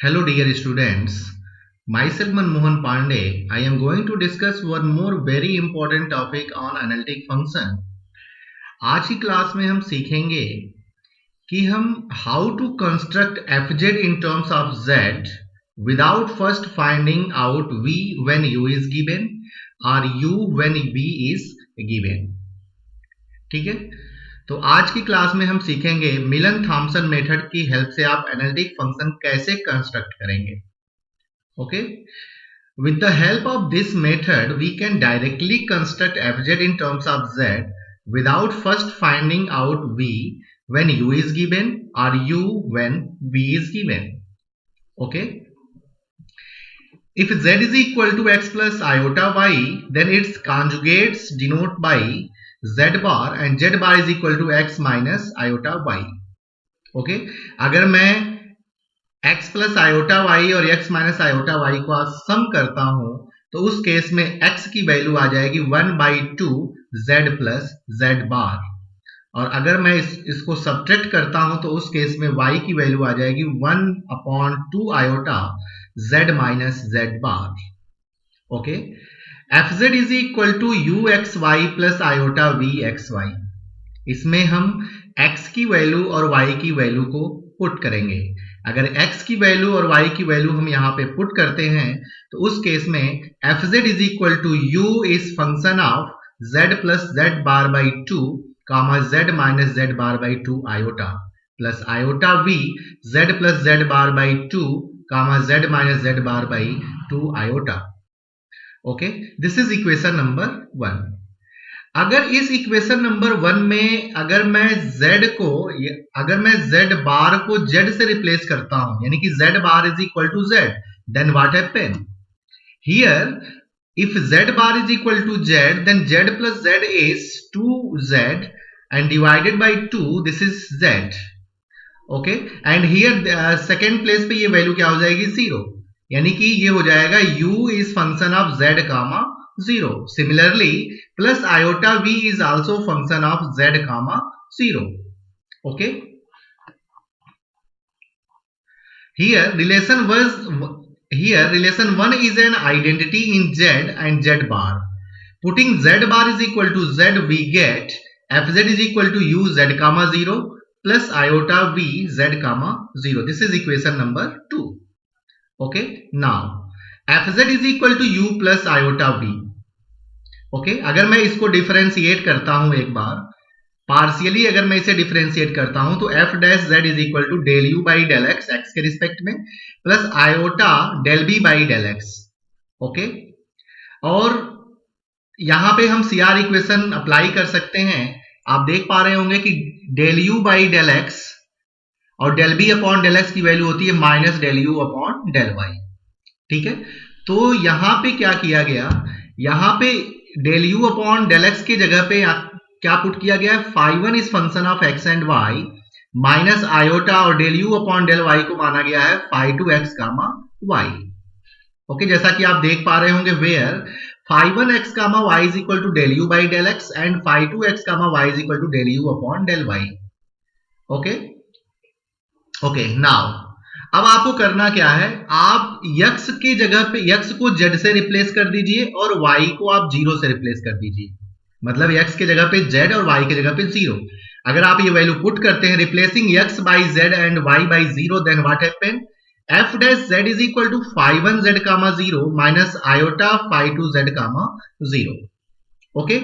Hello dear students, myself Manmohan Pandey. I am going to discuss one more very important topic on analytic function. आज की class में हम सीखेंगे कि हम how to construct fz in terms of z without first finding out v when u is given or u when v is given. ठीक है, तो आज की क्लास में हम सीखेंगे मिलन थॉमसन मेथड की हेल्प से आप एनालिटिक फंक्शन कैसे कंस्ट्रक्ट करेंगे. Okay, with the help of this method we can directly construct fz in terms of z without first finding out v when u is given or u when v is given. Okay, if z is equal to x plus iota y, then its conjugates denote by z bar and z bar is equal to x minus iota y. Okay, अगर मैं x plus iota y और x minus iota y को सम करता हूं तो उस case में x की वैल्यू आ जाएगी 1/2 z प्लस z बार, और अगर मैं इसको सब्ट्रैक्ट करता हूं तो उस केस में y की वैल्यू आ जाएगी 1/2 iota z minus z bar. Okay, fz is equal to uxy plus iota vxy. इसमें हम x की वैल्यू और y की वैल्यू को पुट करेंगे. अगर x की वैल्यू और y की वैल्यू हम यहाँ पे पुट करते हैं तो उस केस में fz is equal to u is function of z plus z bar by 2 comma z minus z bar by 2 iota plus iota v z plus z bar by 2 comma z minus z bar by 2 iota. Okay, this is equation number 1. अगर इस equation number 1 में अगर मैं z बार को z से replace करता हूं, यानी कि z bar is equal to z, then what happen here? If z bar is equal to z, then z plus z is 2z and divided by 2, this is z. Okay, and here second place पे ये value क्या हो जाएगी? 0, यानी कि ये हो जाएगा u is function of z comma 0. Similarly, plus iota v is also function of z comma 0. Okay. Here relation 1 is an identity in z and z bar. Putting z bar is equal to z, we get fz is equal to u z comma 0 plus iota v z comma 0. This is equation number 2. Okay. Now fz is equal to u plus iota v. Okay, अगर मैं इसको differentiate करता हूं एक बार partially, अगर मैं इसे differentiate करता हूं तो f dash z is equal to del u by del x x के रिस्पेक्ट में plus iota del b by del x. Okay, और यहां पे हम CR इक्वेशन अप्लाई कर सकते हैं. आप देख पा रहे होंगे कि del u by del x और del b upon del x की वैल्यू होती है minus del u upon del y. ठीक है, तो यहां पे क्या किया गया? यहां पे del u upon del x की जगह पे क्या पुट किया गया है? phi1 is function of x and y minus iota और del u upon del y को माना गया है phi2 x comma y. Okay, जैसा कि आप देख पा रहे होंगे where phi1 x comma y is equal to del u by del x and phi2 x comma y is equal to del u upon del y. Okay okay, now अब आपको करना क्या है? आप x की जगह पे x को z से रिप्लेस कर दीजिए और y को आप 0 से रिप्लेस कर दीजिए. मतलब x की जगह पे z और y की जगह पे 0. अगर आप ये वैल्यू पुट करते हैं replacing x by z and y by 0, then what happen? f dash z is equal to phi1 z comma 0 minus iota phi2 z comma 0. Okay,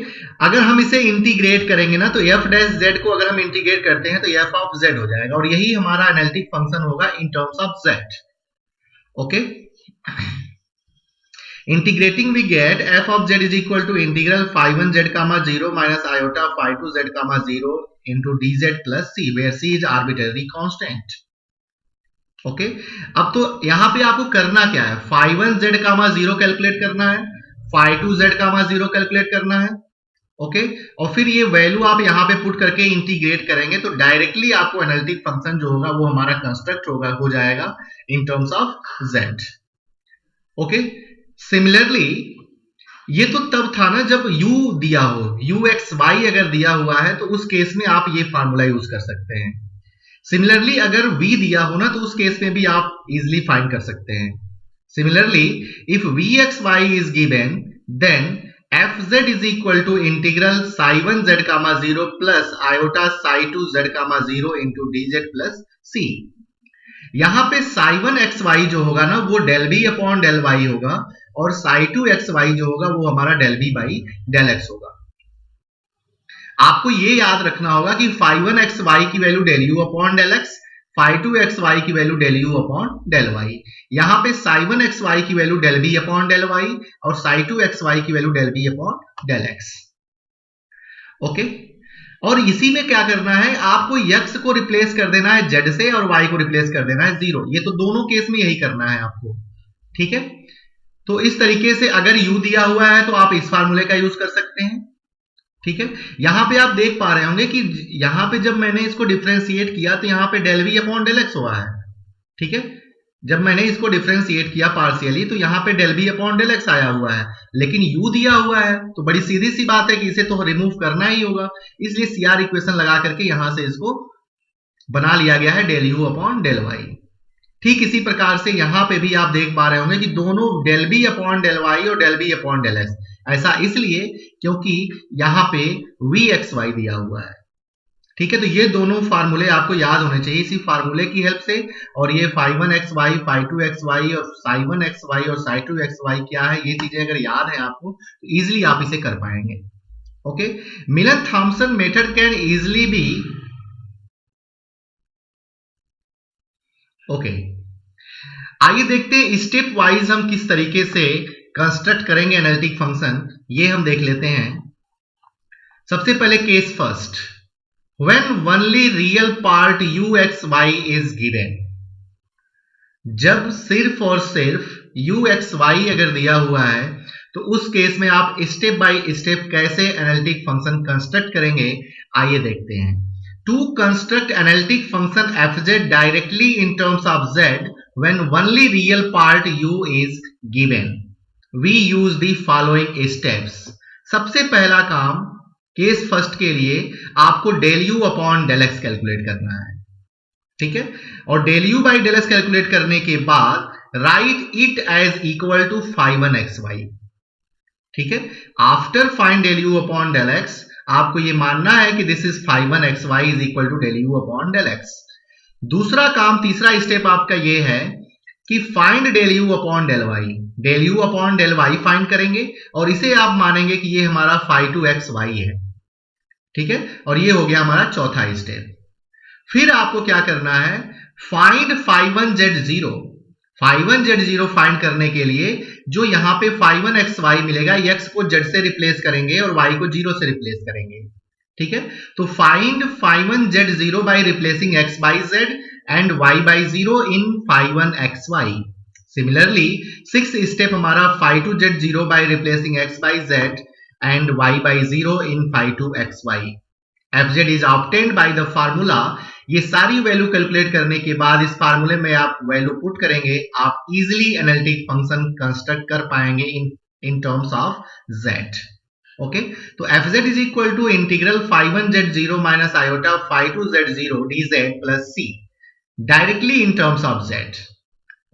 अगर हम इसे इंटीग्रेट करेंगे ना तो f डैश z को अगर हम इंटीग्रेट करते हैं तो f ऑफ z हो जाएगा, और यही हमारा एनालिटिक फंक्शन होगा in terms of z. Okay, integrating we get f of z is equal to integral phi1 z comma 0 minus iota phi2 z comma 0 into dz plus c, where c is arbitrary constant. Okay, अब तो यहां पे आपको करना क्या है? phi1 z comma 0 calculate करना है, phi2 z कामा 0 कैलकुलेट करना है. ओके, और फिर ये वैल्यू आप यहां पे पुट करके इंटीग्रेट करेंगे तो डायरेक्टली आपको एनालिटिक फंक्शन जो होगा वो हमारा कंस्ट्रक्ट हो जाएगा इन terms of z. Okay, similarly ये तो तब था ना जब u दिया हो, u x y अगर दिया हुआ है तो उस केस में आप ये फार्मूला यूज कर सकते हैं. सिमिलरली अगर v दिया हो ना तो उस केस में भी आप इजिली फाइंड कर सकते हैं। Similarly if vxy is given then fz is equal to integral psi1z comma 0 plus iota psi2z comma 0 into dz plus c। यहां पे psi1 xy जो होगा ना वो del v upon del y होगा और psi2 xy जो होगा वो हमारा del v by del x होगा। आपको ये याद रखना होगा कि phi1 xy की value del u upon del x, phi2 xy की value del u upon del y। यहां पे psi1 xy की value del v upon del y और psi2 xy की value del v upon del x। Okay, और इसी में क्या करना है, आपको x को रिप्लेस कर देना है z से और y को रिप्लेस कर देना है 0। ये तो दोनों केस में यही करना है आपको, ठीक है। तो इस तरीके से अगर u दिया हुआ है तो आप इस फार्मूले का यूज कर सकते हैं, ठीक है। यहां पे आप देख पा रहे होंगे कि यहां पे जब मैंने इसको डिफरेंशिएट किया तो यहां पे del v upon del x हुआ है, ठीक है। जब मैंने इसको डिफरेंशिएट किया पार्शियली तो यहां पे del v upon del x आया हुआ है, लेकिन u दिया हुआ है तो बड़ी सीधी सी बात है कि इसे तो रिमूव करना ही होगा, इसलिए CR इक्वेशन लगा करके यहां से इसको बना लिया गया है del u upon del y। ठीक इसी प्रकार से यहां पे भी आप देख पा रहे होंगे कि दोनों del v upon del y और del v upon del x, ऐसा इसलिए क्योंकि यहां पे vxy दिया हुआ है, ठीक है। तो ये दोनों फार्मूले आपको याद होने चाहिए इसी फार्मूले की हेल्प से। और ये phi1 xy, phi2 xy और psi1 xy और psi2 xy क्या है, ये चीजें अगर याद है आपको तो इजिली आप इसे कर पाएंगे। Okay, Miller-Thompson method can easily be okay. आइए देखते हैं स्टेप वाइज हम किस तरीके से कंस्ट्रक्ट करेंगे एनालिटिक फंक्शन, ये हम देख लेते हैं। सबसे पहले case first, when only real part uxy is given. जब सिर्फ और सिर्फ uxy अगर दिया हुआ है तो उस केस में आप स्टेप बाय स्टेप कैसे एनालिटिक फंक्शन कंस्ट्रक्ट करेंगे, आइए देखते हैं। To construct analytic function fz directly in terms of z when only real part u is given, we use the following steps। सबसे पहला काम केस फर्स्ट के लिए आपको del u upon del x calculate करना है, ठीक है। और del u by del x calculate करने के बाद write it as equal to phi1 xy, ठीक है। After find del u upon del x आपको ये मानना है कि this is phi1 xy is equal to del u upon del x। दूसरा काम, तीसरा स्टेप आपका ये है कि find del u upon del y, del u upon del y find करेंगे और इसे आप मानेंगे कि ये हमारा phi2 xy है, ठीक है। और ये हो गया हमारा चौथा स्टेप। फिर आपको क्या करना है, find phi1 z0। phi1 z0 find करने के लिए जो यहां पे phi1 xy मिलेगा, x को z से रिप्लेस करेंगे और y को 0 से रिप्लेस करेंगे, ठीक है। तो find phi1 z0 by replacing x by z and y by 0 in phi1 xy। Similarly sixth step हमारा phi2 z0 by replacing x by z and y by 0 in phi2 xy। fz is obtained by the formula। ये सारी value calculate करने के बाद इस फार्मूले में आप वैल्यू पुट करेंगे, आप इजिली एनालिटिक फंक्शन कंस्ट्रक्ट कर पाएंगे in terms of z। Okay, तो fz is equal to integral phi1 z0 minus iota phi2 z0 dz plus c directly in terms of z।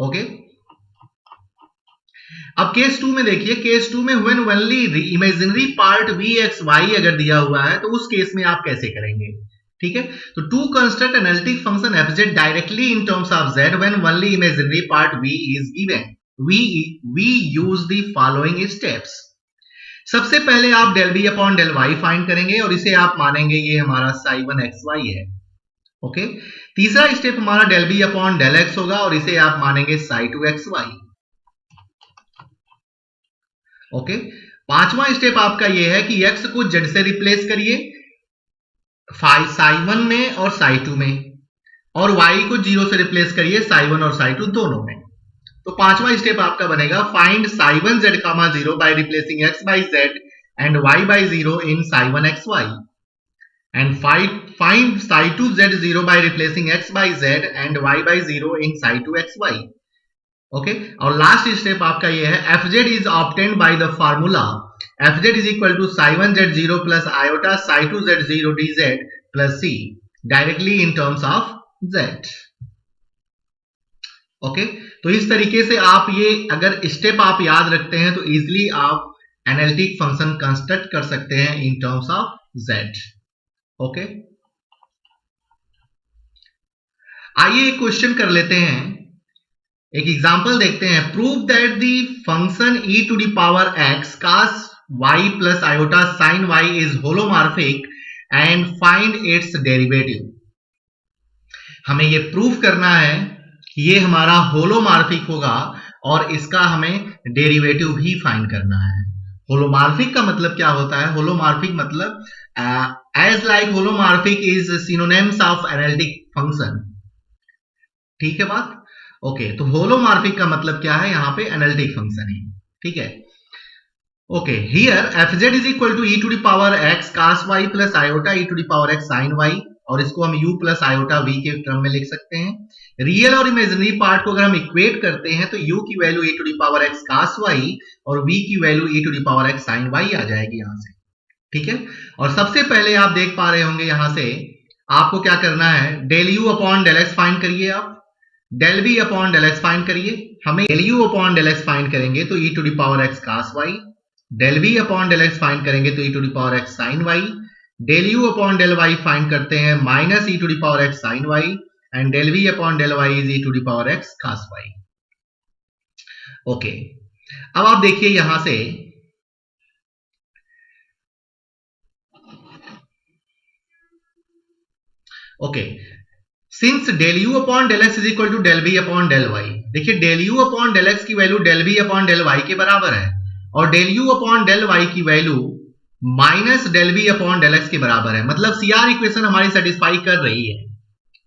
Okay, अब case 2 में देखिए, case 2 में when only imaginary part vxy अगर दिया हुआ है तो उस केस में आप कैसे करेंगे, ठीक है। तो to construct analytic function fz directly in terms of z when only imaginary part v is given, we use the following steps। सबसे पहले आप del v upon del y find करेंगे और इसे आप मानेंगे ये हमारा psi1 xy है। ओके, तीसरा स्टेप हमारा del v upon del x होगा और इसे आप मानेंगे psi2 xy। ओके, पांचवा स्टेप आपका ये है कि x को z से रिप्लेस करिए psi1 में और psi2 में, और y को 0 से रिप्लेस करिए psi1 और psi2 दोनों में। तो पांचवा स्टेप आपका बनेगा find psi1 z, 0 by replacing x by z and y by 0 in psi1 xy and find psi2 z0 by replacing x by z and y by 0 in psi2 xy। Okay, और last step आपका ये है fz is obtained by the formula fz is equal to psi1 z0 plus iota psi2 z0 dz plus c directly in terms of z। Okay, तो इस तरीके से आप ये अगर स्टेप आप याद रखते हैं तो इजीली आप एनालिटिक फंक्शन कंस्ट्रक्ट कर सकते हैं इन टर्म्स ऑफ z। ओके, आइए एक क्वेश्चन कर लेते हैं, एक एग्जांपल देखते हैं। Prove that the function e to the power x cos y plus iota sin y is holomorphic and find its derivative. हमें ये प्रूफ करना है कि ये हमारा होलोमॉर्फिक होगा और इसका हमें डेरिवेटिव भी फाइंड करना है। होलोमॉर्फिक का मतलब क्या होता है? होलोमॉर्फिक मतलब as like holomorphic is synonyms of analytic function. ठीक है बात? ओके, तो होलोमॉर्फिक का मतलब क्या है? यहाँ पे एनालिटिक फंक्शन है। ठीक है, okay, here fz is equal to e to the power x cos y plus iota e to the power x sin y, और इसको हम u प्लस आयोटा v के टर्म में लिख सकते हैं। रियल और इमेजिनरी पार्ट को अगर हम इक्वेट करते हैं तो u की value e to the power x cos y और v की value e to the power x sin y आ जाएगी यहां से। ठीक है, और सबसे पहले आप देख पा रहे होंगे यहां से आपको क्या करना है, del u upon del x find करिए, आप del v upon del x find करिए। हमें del u upon del x find करेंगे तो e to the power x cos y, del v upon del x find करेंगे तो e to the power x sin y, del u upon del y find करते हैं minus e to the power x sin y, and del v upon del y is e to the power x cos y। Okay, अब आप देखिए यहां से okay, since del u upon del x is equal to del v upon del y, देखिए del u upon del x की value del v upon del y के बराबर है और del u upon del y की value minus del v upon del x के बराबर है। मतलब CR इक्वेशन हमारी सेटिस्फाई कर रही है।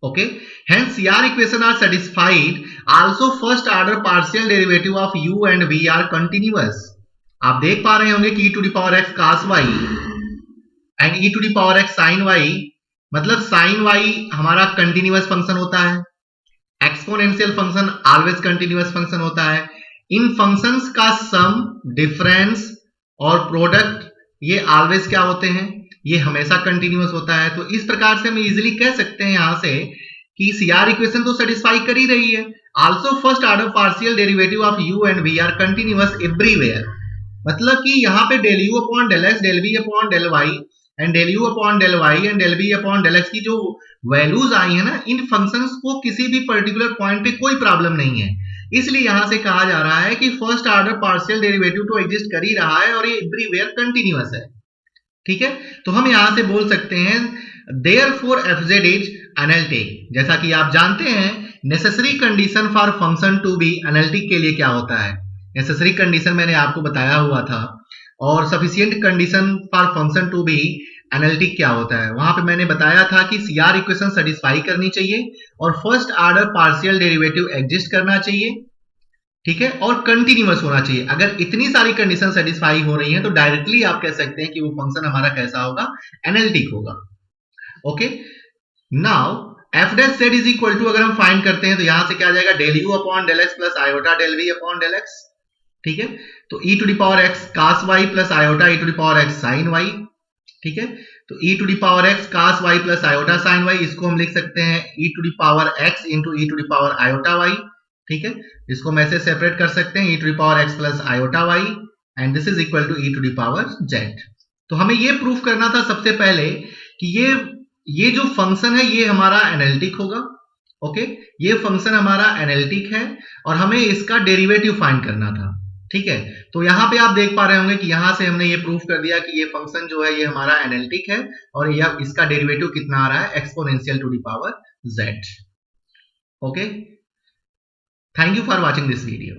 Okay, hence CR equation are satisfied, also first order partial derivative of u and v are continuous. आप देख पा रहे होंगे कि e to the power x cos y and e to the power x sin y, मतलब sin y हमारा continuous function होता है, exponential function always continuous function होता है। इन फंक्शंस का सम, डिफरेंस और प्रोडक्ट ये ऑलवेज क्या होते हैं? ये हमेशा कंटिन्यूअस होता है। तो इस प्रकार से हम इजीली कह सकते हैं यहां से कि CR इक्वेशन तो सेटिस्फाई कर ही रही है। Also first order partial derivative of u and v are continuous everywhere. मतलब कि यहाँ पे del u upon del x, del v upon del y and del u upon del y and del v upon del x की जो values आई है ना, इन functions को किसी भी पर्टिकुलर पॉइंट पे कोई प्रॉब्लम नहीं है। इसलिए यहां से कहा जा रहा है कि फर्स्ट ऑर्डर पार्शियल डेरिवेटिव तो एग्जिस्ट कर ही रहा है और ये एवरीवेयर कंटिन्यूअस है। ठीक है, तो हम यहां से बोल सकते हैं देयरफॉर fz इज एनालिटिक। जैसा कि आप जानते हैं necessary condition for function to be analytic के लिए क्या होता है? नेसेसरी कंडीशन मैंने आपको बताया हुआ था, और sufficient condition for function to be analytic क्या होता है? वहां पे मैंने बताया था कि CR इक्वेशन सेटिस्फाई करनी चाहिए और first order partial derivative exist करना चाहिए। ठीक है, और कंटिन्यूअस होना चाहिए। अगर इतनी सारी कंडीशन सेटिस्फाई हो रही हैं तो डायरेक्टली आप कह सकते हैं कि वो फंक्शन हमारा कैसा होगा? एनालिटिक होगा। Okay, now f dash z is equal to, अगर हम फाइंड करते हैं तो यहां से क्या आ जाएगा? Del u upon del x plus iota del v upon del x। ठीक है, तो e to the power x cos y plus iota e to the power x sin y। ठीक है, तो e to the power x cos y plus iota sin y, इसको हम लिख सकते हैं e to the power x into e to the power iota y। ठीक है, इसको हम ऐसे सेपरेट कर सकते हैं e to the power x plus iota y and this is equal to e to the power z। तो हमें ये प्रूफ करना था सबसे पहले कि ये जो फंक्शन है ये हमारा एनालिटिक होगा। ओके, ये फंक्शन हमारा एनालिटिक है और हमें इसका डेरिवेटिव फाइंड करना था। ठीक है, तो यहां पे आप देख पा रहे होंगे कि यहां से हमने ये प्रूफ कर दिया कि ये फंक्शन जो है ये हमारा एनालिटिक है और यह इसका डेरिवेटिव कितना आ रहा है? Exponential to the power z। Okay, thank you for watching this video.